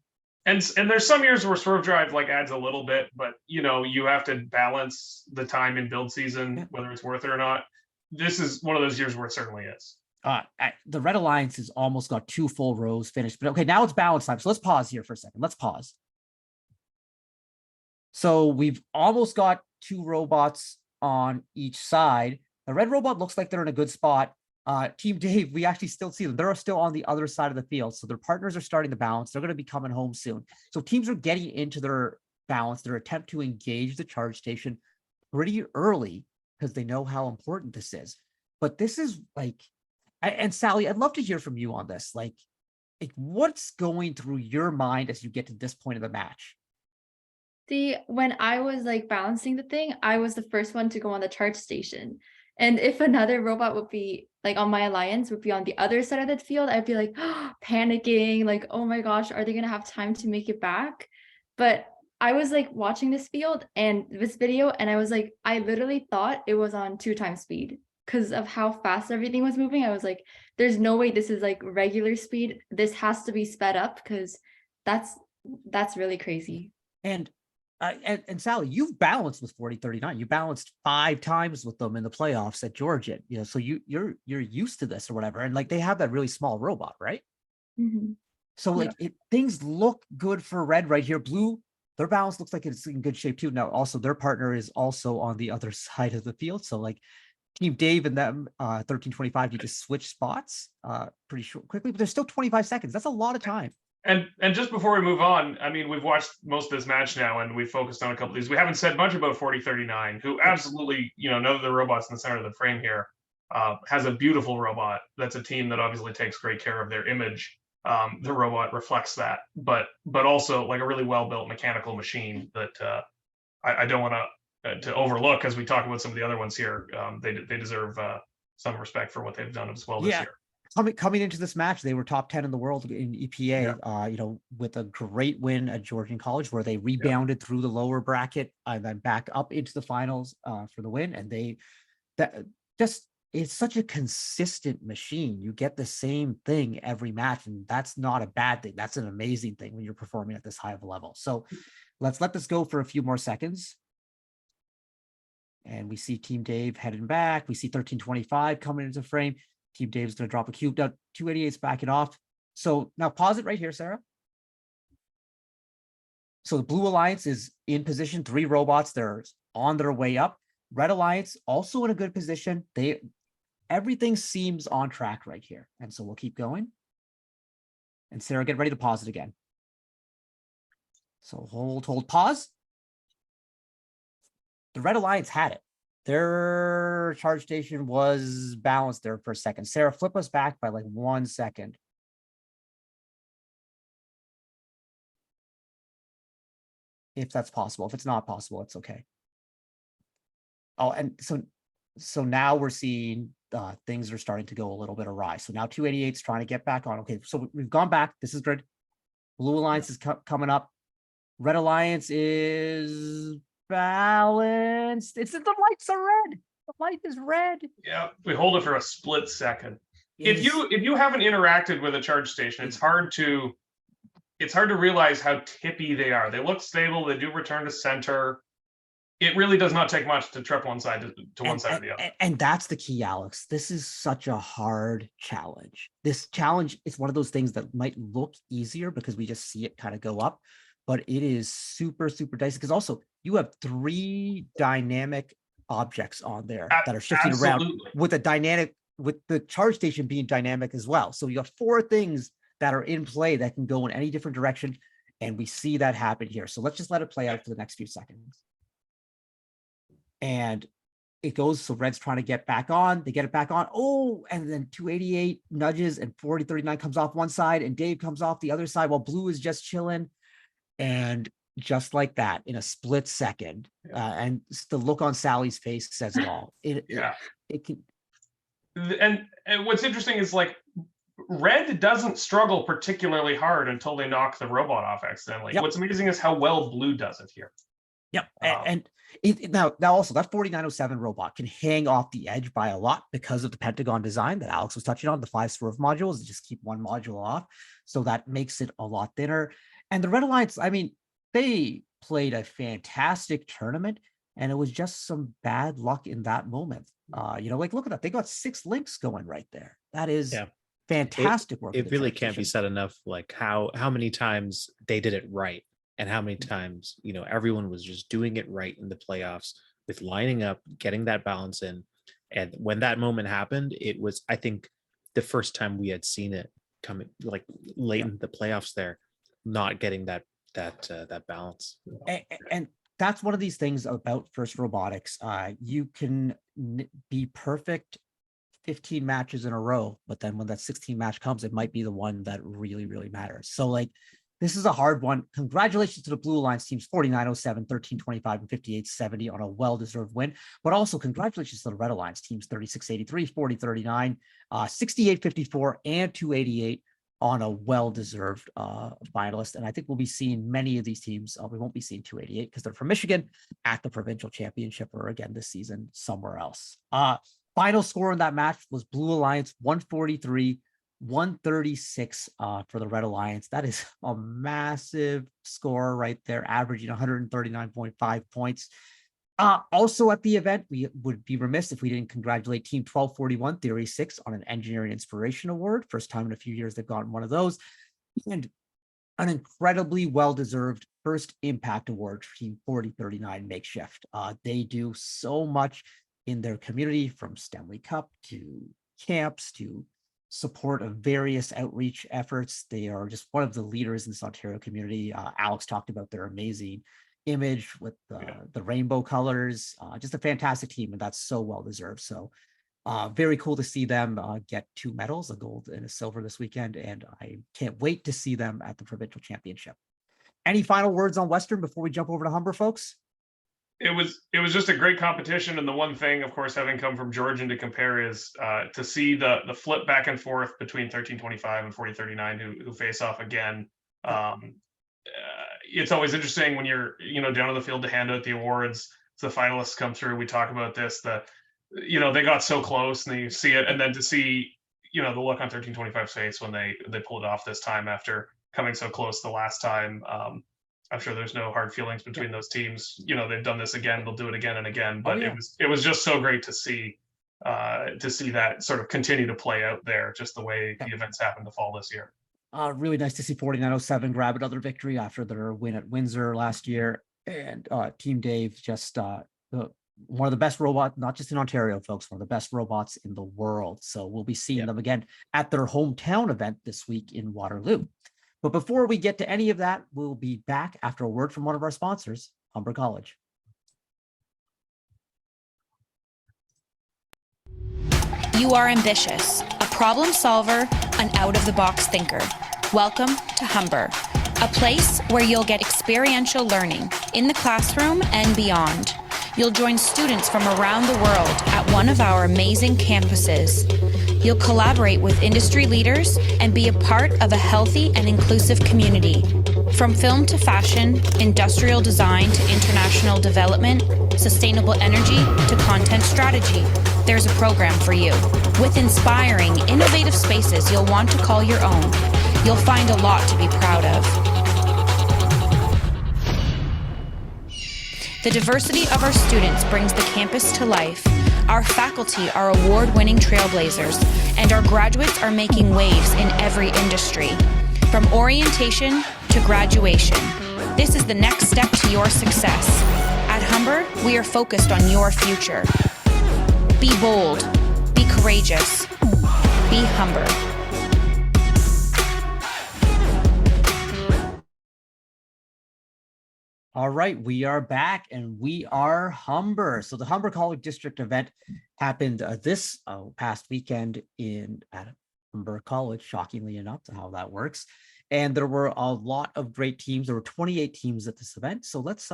And there's some years where swerve drive like adds a little bit, but you have to balance the time in build season, whether it's worth it or not. This is one of those years where it certainly is. The Red Alliance has almost got 2 full rows finished, but okay, now it's balance time. So let's pause here for a second. Let's pause. So we've almost got 2 robots on each side. The red robot looks like they're in a good spot. Team Dave, we actually still see them. They're still on the other side of the field. So their partners are starting to balance. They're going to be coming home soon. So teams are getting into their balance, their attempt to engage the charge station pretty early, because they know how important this is. But this is like, and Sally, I'd love to hear from you on this. Like what's going through your mind as you get to this point of the match? See, when I was like balancing the thing, I was the first one to go on the charge station. And if another robot would be like on my alliance would be on the other side of the field, I'd be like panicking, like, oh my gosh, are they going to have time to make it back? But I was like watching this field and this video, and I was like, I literally thought it was on 2 times speed because of how fast everything was moving. I was like, there's no way this is like regular speed. This has to be sped up, because that's really crazy. And Sally, you've balanced with 4039. You balanced 5 times with them in the playoffs at Georgia. So you're used to this or whatever. And like they have that really small robot, right? Mm-hmm. So like things look good for red right here. Blue, their balance looks like it's in good shape too. Now, also their partner is also on the other side of the field. So like Team Dave and them, 1325, you just switch spots pretty short, quickly, but there's still 25 seconds. That's a lot of time. And just before we move on, I mean, we've watched most of this match now, and we've focused on a couple of these. We haven't said much about 4039, who absolutely, none of the robots in the center of the frame here, has a beautiful robot. That's a team that obviously takes great care of their image. The robot reflects that, but also like a really well-built mechanical machine that I don't want to overlook as we talk about some of the other ones here. They deserve some respect for what they've done as well this year. Coming into this match, they were top 10 in the world in EPA, with a great win at Georgian College, where they rebounded through the lower bracket and then back up into the finals for the win. And it's such a consistent machine. You get the same thing every match, and that's not a bad thing. That's an amazing thing when you're performing at this high of a level. So let's let this go for a few more seconds. And we see Team Dave heading back. We see 1325 coming into frame. Team Dave's going to drop a cube. Now 288's backing off. So now pause it right here, Sarah. So the Blue Alliance is in position, 3 robots. They're on their way up. Red Alliance also in a good position. Everything seems on track right here. And so we'll keep going. And Sarah, get ready to pause it again. So hold, pause. The Red Alliance had it. Their charge station was balanced there for a second. Sarah, flip us back by like 1 second. If that's possible. If it's not possible, it's okay. Oh, and so now we're seeing things are starting to go a little bit awry. So now 288 is trying to get back on. Okay, so we've gone back. This is good. Blue Alliance is coming up. Red Alliance is balanced. The lights are red. The light is red. Yeah, we hold it for a split second. If you haven't interacted with a charge station, it's hard to realize how tippy they are. They look stable. They do return to center. It really does not take much to trip one side to one side or the other. And that's the key, Alex. This is such a hard challenge. This challenge is one of those things that might look easier because we just see it kind of go up, but it is super, super dicey because also you have 3 dynamic objects on there that are shifting around with the charge station being dynamic as well. So you have 4 things that are in play that can go in any different direction. And we see that happen here. So let's just let it play out for the next few seconds. And it goes, so red's trying to get back on. They get it back on. Oh, and then 288 nudges and 4039 comes off one side and Dave comes off the other side while blue is just chilling. And just like that, in a split second, and the look on Sally's face says it all. It can. And what's interesting is like red doesn't struggle particularly hard until they knock the robot off accidentally. What's amazing is how well blue does it here. Yep. Now also that 4907 robot can hang off the edge by a lot because of the Pentagon design that Alex was touching on, the 5 swerve modules, just keep one module off. So that makes it a lot thinner. And the Red Alliance, I mean, they played a fantastic tournament and it was just some bad luck in that moment. Like look at that. They got 6 links going right there. That is fantastic work. It really can't be said enough, like how many times they did it right. And how many times, everyone was just doing it right in the playoffs with lining up, getting that balance in. And when that moment happened, it was, I think, the first time we had seen it coming like late in the playoffs there, not getting that balance. And that's one of these things about First Robotics. You can be perfect 15 matches in a row, but then when that 16 match comes, it might be the one that really, really matters. So like, this is a hard one. Congratulations to the Blue Alliance teams, 4907, 1325, and 5870 on a well-deserved win. But also congratulations to the Red Alliance teams, 3683, 4039, 6854, and 288 on a well-deserved finalist. And I think we'll be seeing many of these teams. We won't be seeing 288 because they're from Michigan at the provincial championship or again this season somewhere else. Final score in that match was Blue Alliance 143. 136 for the Red Alliance. That is a massive score right there, averaging 139.5 points. Also at the event, we would be remiss if we didn't congratulate Team 1241 Theory 6 on an Engineering Inspiration Award. First time in a few years they've gotten one of those. And an incredibly well-deserved first Impact Award for Team 4039 Makeshift. They do so much in their community, from Stanley Cup to camps to support of various outreach efforts. They are just one of the leaders in this Ontario community. Alex talked about their amazing image with the rainbow colors, just a fantastic team, and that's so well deserved. So very cool to see them get 2 medals, a gold and a silver this weekend, and I can't wait to see them at the provincial championship. Any final words on Western before we jump over to Humber, folks? It was just a great competition, and the one thing, of course, having come from Georgian to compare is to see the flip back and forth between 1325 and 4039 who face off again. It's always interesting when you're down on the field to hand out the awards. The finalists come through. We talk about this. They got so close, and then you see it, and then to see the look on 1325's face when they pulled it off this time after coming so close the last time. I'm sure there's no hard feelings between those teams. They've done this again, they'll do it again and again, but it was just so great to see that sort of continue to play out there, just the way the events happened to fall this year. Really nice to see 4907 grab another victory after their win at Windsor last year. And Team Dave just one of the best robots, not just in Ontario, folks, one of the best robots in the world. So we'll be seeing them again at their hometown event this week in Waterloo. But before we get to any of that, we'll be back after a word from one of our sponsors, Humber College. You are ambitious, a problem solver, an out-of-the-box thinker. Welcome to Humber, a place where you'll get experiential learning in the classroom and beyond. You'll join students from around the world at one of our amazing campuses. You'll collaborate with industry leaders and be a part of a healthy and inclusive community. From film to fashion, industrial design to international development, sustainable energy to content strategy, there's a program for you. With inspiring, innovative spaces you'll want to call your own, you'll find a lot to be proud of. The diversity of our students brings the campus to life. Our faculty are award-winning trailblazers, and our graduates are making waves in every industry. From orientation to graduation, this is the next step to your success. At Humber, we are focused on your future. Be bold, be courageous, be Humber. All right, we are back and we are Humber. So the Humber College District event happened this past weekend at Humber College, shockingly enough to how that works. And there were a lot of great teams. There were 28 teams at this event. So let's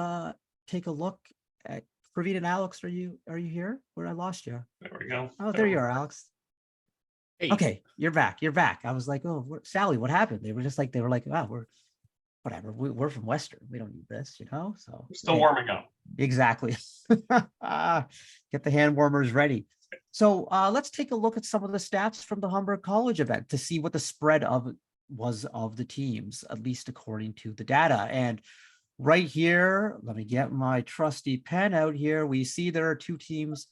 take a look at Praveen and Alex. Are you here? Where I lost you? There we go. Oh, there you are, Alex. Hey. Okay, you're back. You're back. I was like, oh, Sally, what happened? They were like, wow, we're whatever. We're from Western. We don't need this, So We're still warming up. Exactly. Get the hand warmers ready. So let's take a look at some of the stats from the Humber College event to see what the spread was of the teams, at least according to the data. And right here, let me get my trusty pen out here. We see there are two teams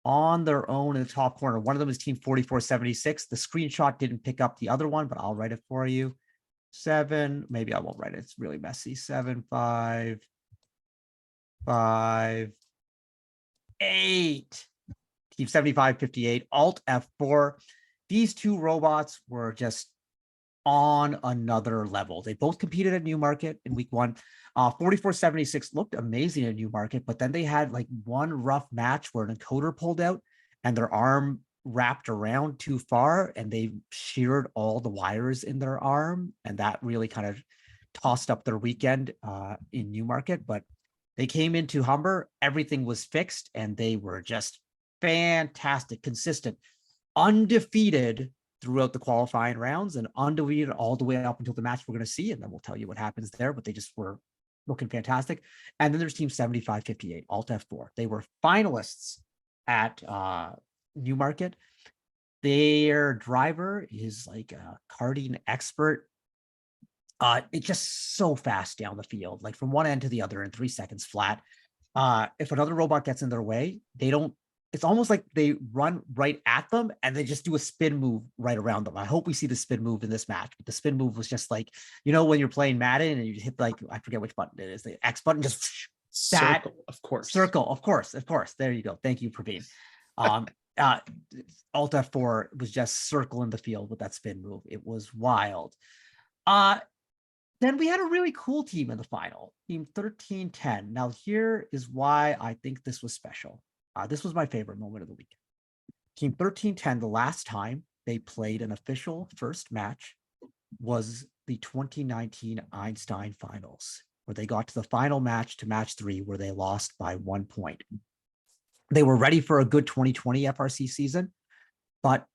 on their own in the top corner. One of them is team 4476. The screenshot didn't pick up the other one, but I'll write it for you. 7, maybe I won't write it. It's really messy. 7, 5, 5, 8. Team 7558, Alt F4. These two robots were just on another level. They both competed at Newmarket in week 1. 4476 looked amazing at Newmarket, but then they had like one rough match where an encoder pulled out and their arm wrapped around too far and they sheared all the wires in their arm, and that really kind of tossed up their weekend in Newmarket. But they came into Humber, everything was fixed, and they were just fantastic, consistent, undefeated throughout the qualifying rounds and undefeated all the way up until the match we're going to see, and then we'll tell you what happens there. But they just were looking fantastic. And then there's team 7558, Alt F4. They were finalists at Newmarket. Their driver is like a karting expert. It's just so fast down the field, like from one end to the other in 3 seconds flat. If another robot gets in their way, it's almost like they run right at them and they just do a spin move right around them. I hope we see the spin move in this match. But the spin move was just like, when you're playing Madden and you hit I forget which button it is, the X button, just circle, of course. Circle, of course. There you go. Thank you, Praveen. Alt F4 was just circling the field with that spin move. It was wild. Then we had a really cool team in the final, team 1310. Now, here is why I think this was special. This was my favorite moment of the week. Team 1310, the last time they played an official first match was the 2019 Einstein Finals, where they got to the final match to match 3, where they lost by 1 point. They were ready for a good 2020 FRC season, but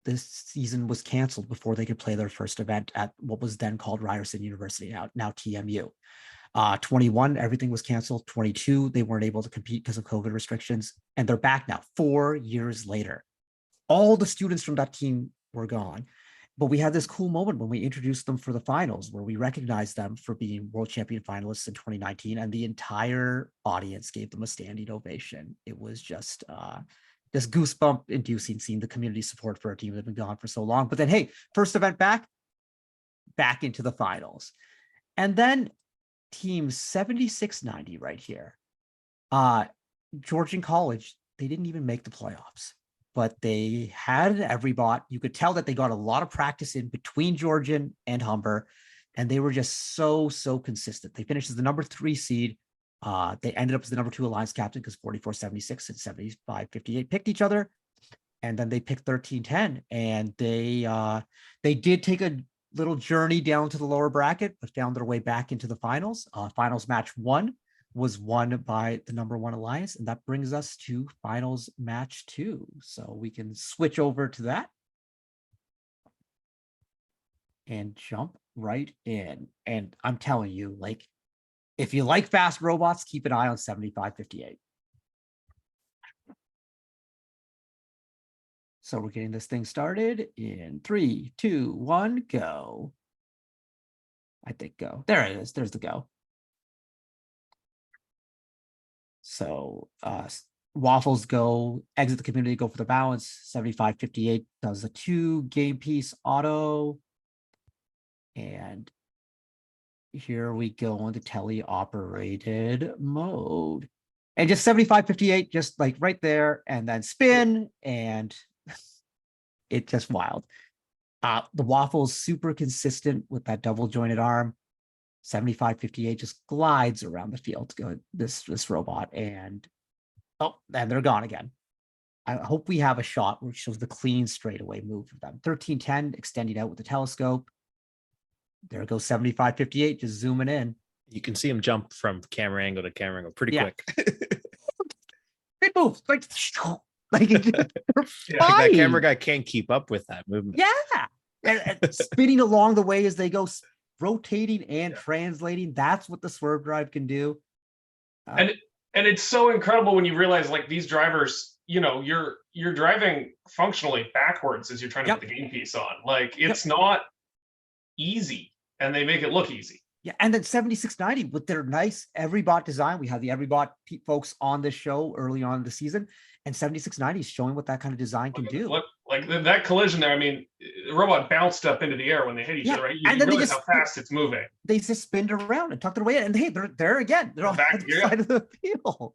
this season was canceled before they could play their first event at what was then called Ryerson University, now TMU. 21, everything was canceled. 22, they weren't able to compete because of COVID restrictions, and they're back now 4 years later. All the students from that team were gone, but we had this cool moment when we introduced them for the finals, where we recognized them for being world champion finalists in 2019, and the entire audience gave them a standing ovation. It was just goosebump inducing seeing the community support for a team that had been gone for so long. But then, hey, first event back into the finals. And then team 7690 right here. Georgian College, they didn't even make the playoffs, but they had every bot. You could tell that they got a lot of practice in between Georgian and Humber, and they were just so consistent. They finished as the number 3 seed. They ended up as the number 2 alliance captain because 44-76 and 75-58 picked each other. And then they picked 13-10, and they did take a little journey down to the lower bracket, but found their way back into the finals. Finals match 1 was won by the number 1 alliance, and that brings us to finals match 2. So we can switch over to that and jump right in. And I'm telling you, like, if you like fast robots, keep an eye on 75-58. So we're getting this thing started in 3, 2, 1, go. I think go. There it is. There's the go. So Waffles go, exit the community, go for the balance. 75-58 does a 2 game piece auto. And here we go into teleoperated mode. And just 75-58, just like right there, and then spin, and it's just wild. The Waffle's super consistent with that double jointed arm. 75-58 just glides around the field, this robot, and they're gone again. I hope we have a shot which shows the clean straightaway move of them. 13-10 extending out with the telescope. There goes 75-58, just zooming in. You can see him jump from camera angle to camera angle pretty quick. It moves like that camera guy can't keep up with that movement. Yeah, and spinning along the way as they go, rotating and translating. That's what the swerve drive can do. And it's so incredible when you realize, like, these drivers, you know, you're driving functionally backwards as you're trying to put the game piece on. Like, it's not easy, and they make it look easy. Yeah, and then 7690 with their nice EveryBot design. We had the EveryBot folks on this show early on in the season, and 7690 is showing what that kind of design can do. Like that collision there. I mean, the robot bounced up into the air when they hit each other, right? You realize how fast it's moving. They just spinned around and tucked it away, and hey, they're there again. They're on the side of the field.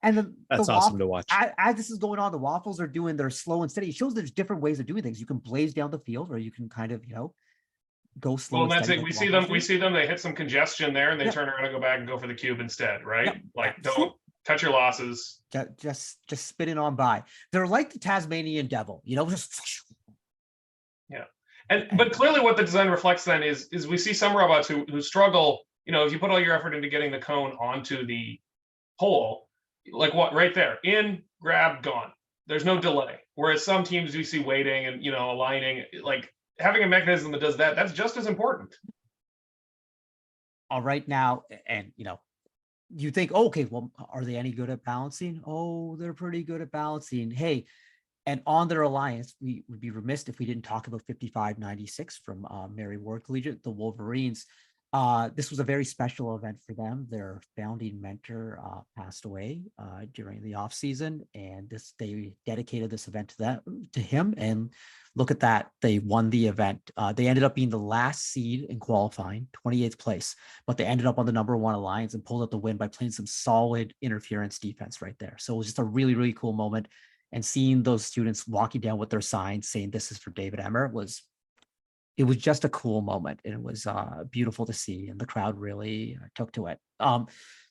And then that's awesome to watch. As this is going on, the Waffles are doing their slow and steady. It shows there's different ways of doing things. You can blaze down the field, or you can kind of, go slow. Well, that's it. We see them. They hit some congestion there, and they turn around and go back and go for the cube instead, right? Like, don't cut your losses. Just spinning on by. They're like the Tasmanian devil, just. Yeah, but clearly, what the design reflects then is we see some robots who struggle. If you put all your effort into getting the cone onto the pole, like what right there, in, grab, gone. There's no delay. Whereas some teams we see waiting and aligning, like. Having a mechanism that does that's just as important. All right, now, and you think, okay, well, are they any good at balancing? Oh, they're pretty good at balancing. Hey, and on their alliance, we would be remiss if we didn't talk about 5596 from Mary Ward Collegiate, the Wolverines. This was a very special event for them. Their founding mentor passed away during the off season, and they dedicated this event to him. And look at that, they won the event. They ended up being the last seed in qualifying, 28th place, but they ended up on the number 1 alliance and pulled out the win by playing some solid interference defense right there. So it was just a really, really cool moment. And seeing those students walking down with their signs saying this is for David Emmer was just a cool moment, and it was beautiful to see, and the crowd really took to it.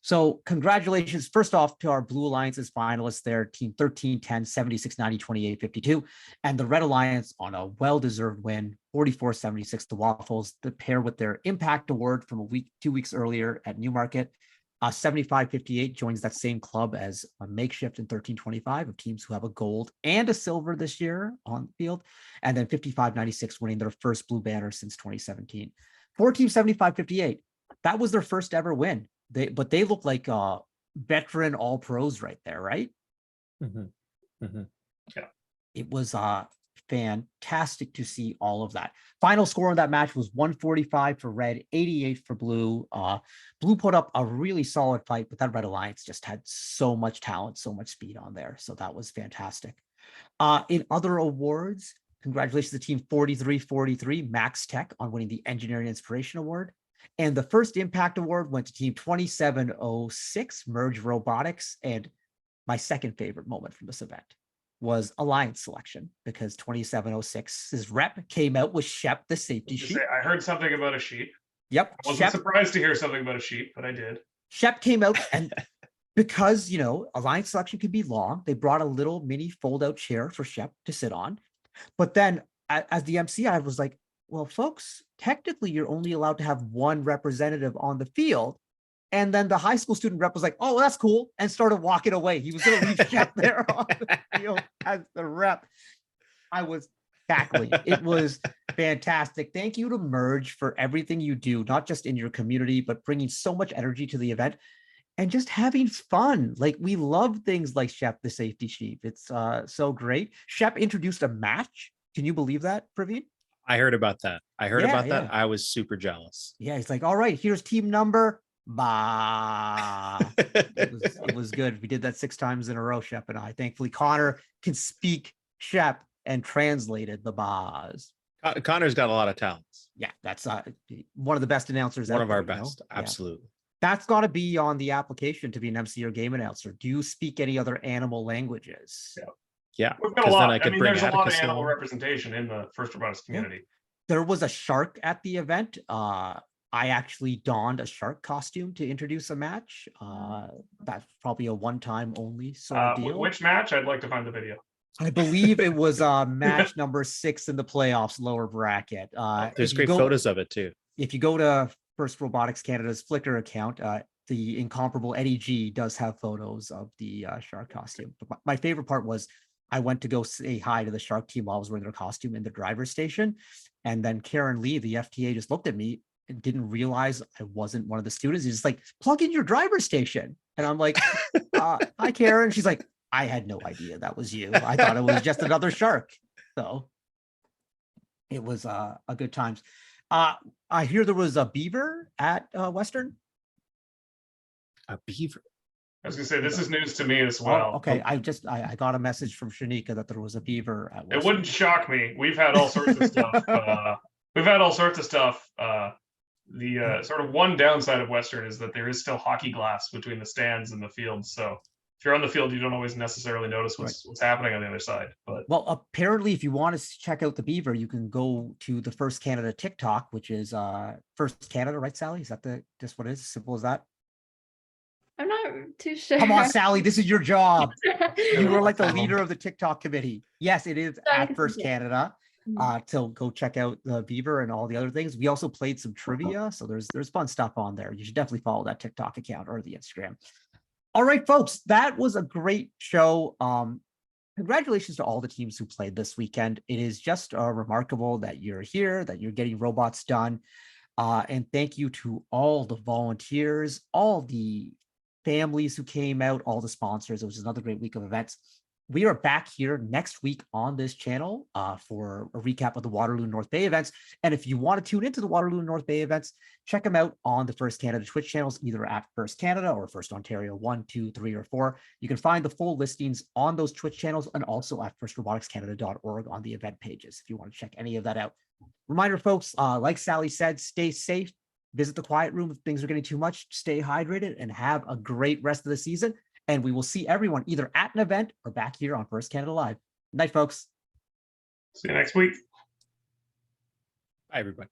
So congratulations, first off, to our Blue Alliance's finalists there, team 13-10, 76-90, 28-52, and the Red Alliance on a well-deserved win, 44-76, the Waffles, the pair with their Impact Award from 2 weeks earlier at Newmarket. 75-58 joins that same club as a Makeshift in 13-25 of teams who have a gold and a silver this year on the field. And then 55-96 winning their first blue banner since 2017. For team 75-58, that was their first ever win. But they look like veteran all pros right there, right? Mm-hmm. Mm-hmm. Yeah. It was fantastic to see all of that. Final score in that match was 145 for Red, 88 for Blue. Blue put up a really solid fight, but that Red Alliance just had so much talent, so much speed on there. So that was fantastic. In other awards, congratulations to team 43-43, Max Tech, on winning the Engineering Inspiration Award. And the first Impact Award went to Team 2706, Merge Robotics. And my second favorite moment from this event was Alliance selection, because 2706's rep came out with Shep, the safety sheep. I heard something about a sheep. Yep. I wasn't surprised to hear something about a sheep, but I did. Shep came out, and because, Alliance selection can be long, they brought a little mini fold-out chair for Shep to sit on. But then as the MC, I was like, well, folks, technically you're only allowed to have one representative on the field. And then the high school student rep was like, oh, well, that's cool, and started walking away. He was going to leave Shep there on the field as the rep. I was cackling. It was fantastic. Thank you to Merge for everything you do, not just in your community, but bringing so much energy to the event and just having fun. Like, we love things like Shep, the safety sheep. It's so great. Shep introduced a match. Can you believe that, Praveen? I heard about that. I was super jealous. Yeah, he's like, all right, here's team number. Bah. It was good. We did that 6 times in a row, Shep and I. Thankfully, Connor can speak Shep and translated the bahs. Connor's got a lot of talents. Yeah, that's one of the best announcers. One of our best, absolutely. Yeah. That's got to be on the application to be an MC or game announcer. Do you speak any other animal languages? Yeah, we've got a lot. There's a lot of animal representation in the First Robotics community. There was a shark at the event. I actually donned a shark costume to introduce a match. That's probably a one-time only sort of deal. Which match? I'd like to find the video. I believe it was match number 6 in the playoffs, lower bracket. There's great photos of it too. If you go to First Robotics Canada's Flickr account, the incomparable Eddie G does have photos of the shark costume. But my favorite part was I went to go say hi to the shark team while I was wearing their costume in the driver's station. And then Karen Lee, the FTA, just looked at me and didn't realize I wasn't one of the students. He's just like, plug in your driver's station. And I'm like, hi, Karen. She's like, I had no idea that was you. I thought it was just another shark. So it was a good times. I hear there was a beaver at Western. A beaver? I was gonna say, this is news to me as well. Oh, okay, I got a message from Shanika that there was a beaver at Western. It wouldn't shock me. We've had all sorts of stuff. The sort of one downside of Western is that there is still hockey glass between the stands and the field. So if you're on the field, you don't always necessarily notice what's happening on the other side. But well, apparently, if you want to check out the beaver, you can go to the First Canada TikTok, which is First Canada, right, Sally? Is that just what it is? Simple as that? I'm not too sure. Come on, Sally, this is your job. You were like the leader of the TikTok committee. Yes, it is at First Canada. So go check out the beaver and all the other things. We also played some trivia, so there's fun stuff on there. You should definitely follow that TikTok account or the Instagram. All right, folks, that was a great show. Congratulations to all the teams who played this weekend. It is just remarkable that you're here, that you're getting robots done. And thank you to all the volunteers, all the families who came out, all the sponsors. It was another great week of events. We are back here next week on this channel for a recap of the Waterloo North Bay events. And if you want to tune into the Waterloo North Bay events, check them out on the First Canada Twitch channels, either at First Canada or First Ontario 1, 2, 3, or 4. You can find the full listings on those Twitch channels and also at firstroboticscanada.org on the event pages if you want to check any of that out. Reminder, folks, like Sally said, stay safe. Visit the quiet room if things are getting too much. Stay hydrated and have a great rest of the season. And we will see everyone either at an event or back here on First Canada Live. Good night, folks. See you next week. Bye, everybody.